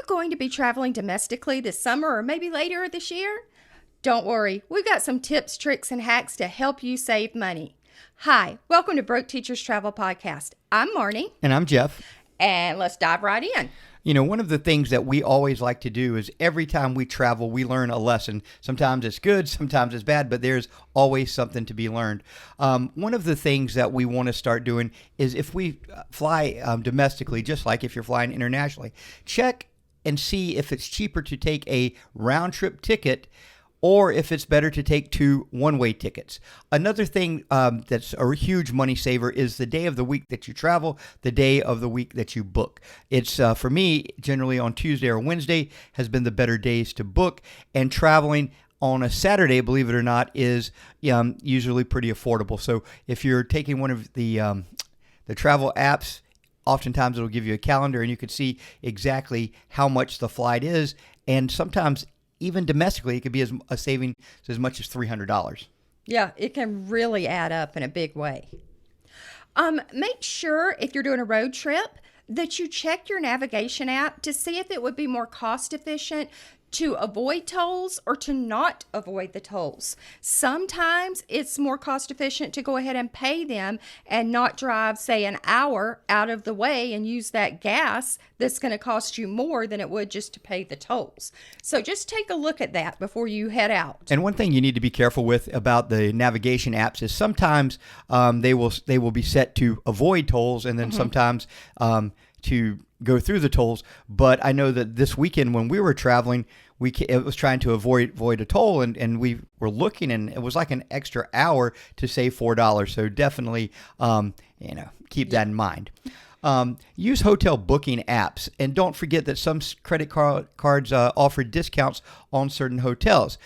you going to be traveling domestically this summer or maybe later this year? Don't worry, we've got some tips, tricks, and hacks to help you save money. Hi, welcome to Broke Teachers Travel Podcast. I'm Marnie. And I'm Jeff. And let's dive right in. You know, one of the things that we always like to do is every time we travel, we learn a lesson. Sometimes it's good, sometimes it's bad, but there's always something to be learned. One of the things that we want to start doing is if we fly domestically, just like if you're flying internationally, check and see if it's cheaper to take a round trip ticket or if it's better to take two one-way tickets. Another thing that's a huge money saver is the day of the week that you travel, the day of the week that you book. It's, for me, generally on Tuesday or Wednesday has been the better days to book, and traveling on a Saturday, believe it or not, is usually pretty affordable. So if you're taking one of the travel apps, oftentimes it'll give you a calendar and you can see exactly how much the flight is, and sometimes even domestically, it could be a saving as much as $300. Yeah, it can really add up in a big way. Make sure if you're doing a road trip that you check your navigation app to see if it would be more cost efficient to avoid tolls or to not avoid the tolls. Sometimes it's more cost efficient to go ahead and pay them and not drive, say, an hour out of the way and use that gas that's going to cost you more than it would just to pay the tolls. So just take a look at that before you head out. And one thing you need to be careful with about the navigation apps is sometimes they will be set to avoid tolls, and then sometimes to go through the tolls. But I know that this weekend when we were traveling, it was trying to avoid a toll, and we were looking, and it was like an extra hour to save $4. So definitely, keep that in mind. Use hotel booking apps, and don't forget that some credit cards offer discounts on certain hotels.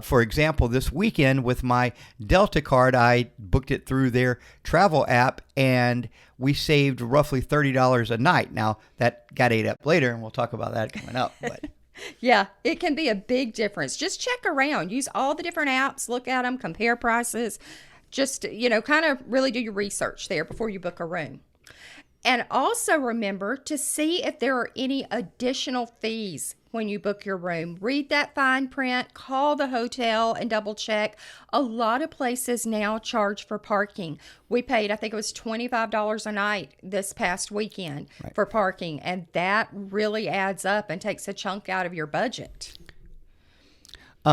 For example, this weekend with my Delta card, I booked it through their travel app, and we saved roughly $30 a night. Now, that got ate up later, and we'll talk about that coming up. But yeah, it can be a big difference. Just check around. Use all the different apps, look at them, compare prices. Just, kind of really do your research there before you book a room. And also remember to see if there are any additional fees when you book your room. Read that fine print, call the hotel and double check. A lot of places now charge for parking. We paid, I think it was $25 a night this past weekend for parking, and that really adds up and takes a chunk out of your budget.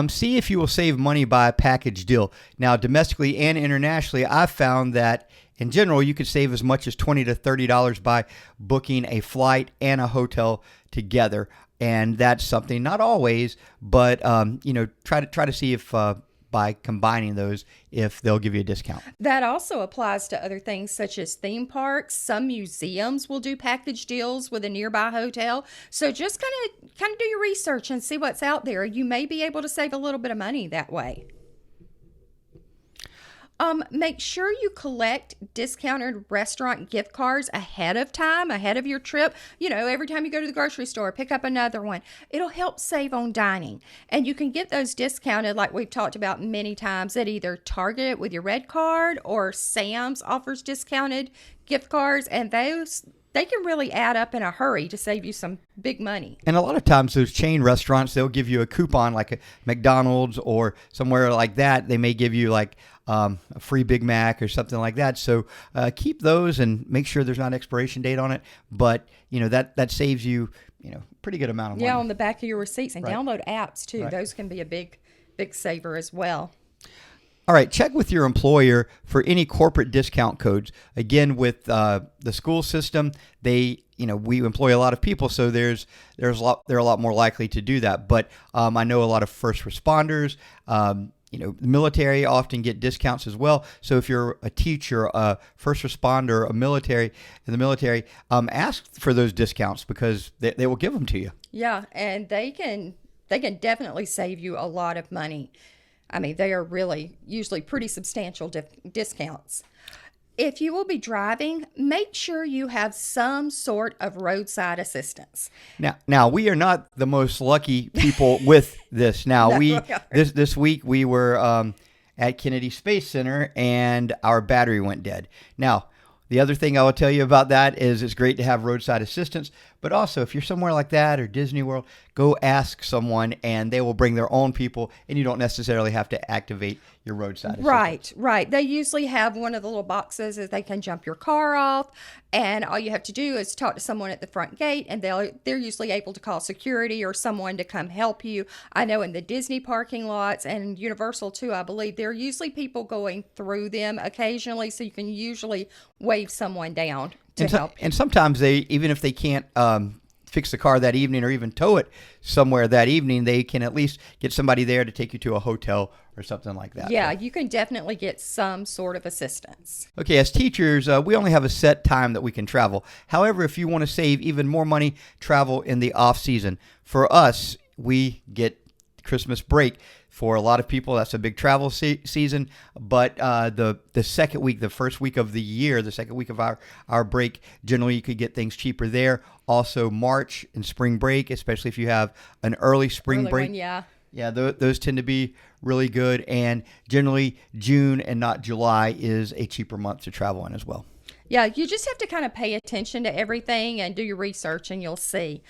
See if you will save money by a package deal. Now, domestically and internationally, I've found that in general, you could save as much as $20 to $30 by booking a flight and a hotel together. And that's something, not always, but try to see if by combining those, if they'll give you a discount. That also applies to other things such as theme parks. Some museums will do package deals with a nearby hotel. So just kind of do your research and see what's out there. You may be able to save a little bit of money that way. Make sure you collect discounted restaurant gift cards ahead of time, ahead of your trip. Every time you go to the grocery store, pick up another one. It'll help save on dining. And you can get those discounted, like we've talked about many times, at either Target with your red card or Sam's offers discounted gift cards. And they can really add up in a hurry to save you some big money. And a lot of times those chain restaurants, they'll give you a coupon like a McDonald's or somewhere like that. They may give you like a free Big Mac or something like that. So keep those and make sure there's not an expiration date on it. But, that saves you, pretty good amount of money. Yeah, on the back of your receipts. And download apps too. Right. Those can be a big saver as well. All right, check with your employer for any corporate discount codes. Again, with the school system, we employ a lot of people, so they're a lot more likely to do that. But I know a lot of first responders, the military often get discounts as well. So if you're a teacher, a first responder, in the military, ask for those discounts because they will give them to you. Yeah, and they can definitely save you a lot of money. I mean, they are really usually pretty substantial discounts. If you will be driving, make sure you have some sort of roadside assistance. Now we are not the most lucky people with this. Now, this week we were at Kennedy Space Center and our battery went dead. Now, the other thing I will tell you about that is it's great to have roadside assistance, But also, if you're somewhere like that or Disney World, go ask someone and they will bring their own people, and you don't necessarily have to activate your roadside assistance. Right, right. They usually have one of the little boxes that they can jump your car off, and all you have to do is talk to someone at the front gate, and they're usually able to call security or someone to come help you. I know in the Disney parking lots and Universal too, I believe there are usually people going through them occasionally, so you can usually wave someone down to help. And sometimes they, even if they can't fix the car that evening or even tow it somewhere that evening, they can at least get somebody there to take you to a hotel or something like that. Yeah, So, you can definitely get some sort of assistance. okay, as teachers, we only have a set time that we can travel. However, if you want to save even more money, travel in the off season. For us, we get Christmas break. For a lot of people, that's a big travel season. But the second week, the first week of the year, the second week of our break, generally you could get things cheaper there. Also, March and spring break, especially if you have an early spring Early break. one, yeah. Yeah, those tend to be really good. And generally, June and not July is a cheaper month to travel in as well. Yeah, you just have to kind of pay attention to everything and do your research, and you'll see.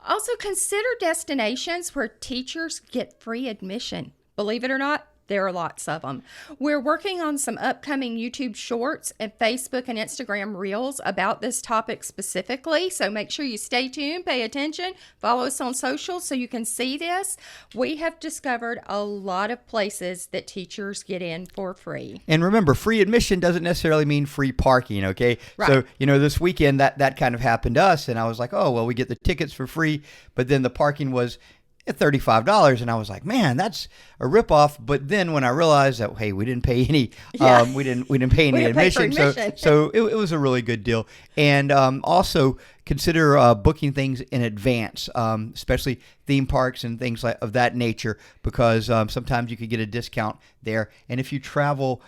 Also, consider destinations where teachers get free admission. Believe it or not, there are lots of them. We're working on some upcoming YouTube shorts and Facebook and Instagram reels about this topic specifically. So make sure you stay tuned, pay attention, follow us on social so you can see this. We have discovered a lot of places that teachers get in for free. And remember, free admission doesn't necessarily mean free parking, okay? Right. So, this weekend, that kind of happened to us, and I was like, oh, well, we get the tickets for free, but then the parking was at $35, and I was like, man, that's a ripoff. But then when I realized that, hey, we didn't pay any, Yeah. we didn't pay any We didn't pay for admission, admission. so it was a really good deal. And also consider booking things in advance, especially theme parks and things like of that nature, because sometimes you could get a discount there. And if you travel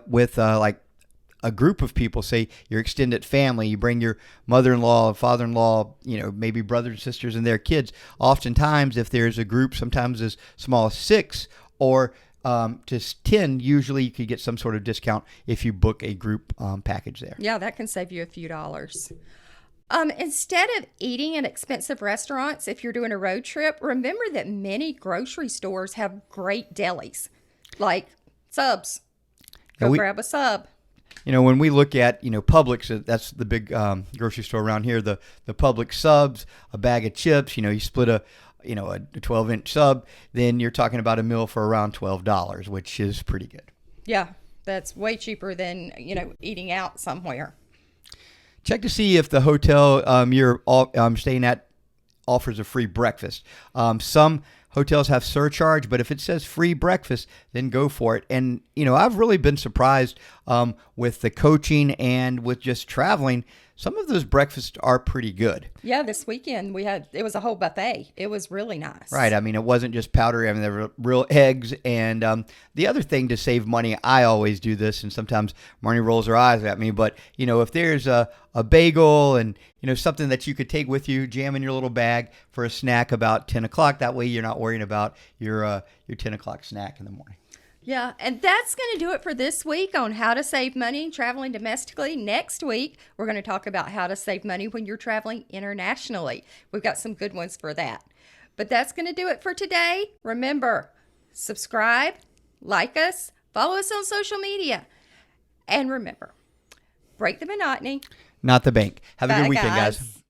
with like a group of people, say your extended family, you bring your mother-in-law and father-in-law, maybe brothers and sisters and their kids. Oftentimes, if there's a group, sometimes as small as 6 or just 10, usually you could get some sort of discount if you book a group package there. Yeah, that can save you a few dollars. Instead of eating in expensive restaurants, if you're doing a road trip, remember that many grocery stores have great delis, like subs. Go grab a sub. When we look at, Publix, that's the big grocery store around here, the Publix subs, a bag of chips, you split a 12-inch sub, then you're talking about a meal for around $12, which is pretty good. Yeah, that's way cheaper than, eating out somewhere. Check to see if the hotel you're staying at offers a free breakfast. Some hotels have surcharge, but if it says free breakfast, then go for it. And, I've really been surprised with the coaching and with just traveling. Some of those breakfasts are pretty good. Yeah, this weekend it was a whole buffet. It was really nice. Right. I mean, it wasn't just powder. I mean, there were real eggs. And the other thing to save money, I always do this, and sometimes Marnie rolls her eyes at me, but, if there's a bagel and, something that you could take with you, jam in your little bag for a snack about 10 o'clock. That way you're not worrying about your 10 o'clock snack in the morning. Yeah, and that's going to do it for this week on how to save money traveling domestically. Next week, we're going to talk about how to save money when you're traveling internationally. We've got some good ones for that. But that's going to do it for today. Remember, subscribe, like us, follow us on social media. And remember, break the monotony. Not the bank. Have a Bye, good weekend, guys.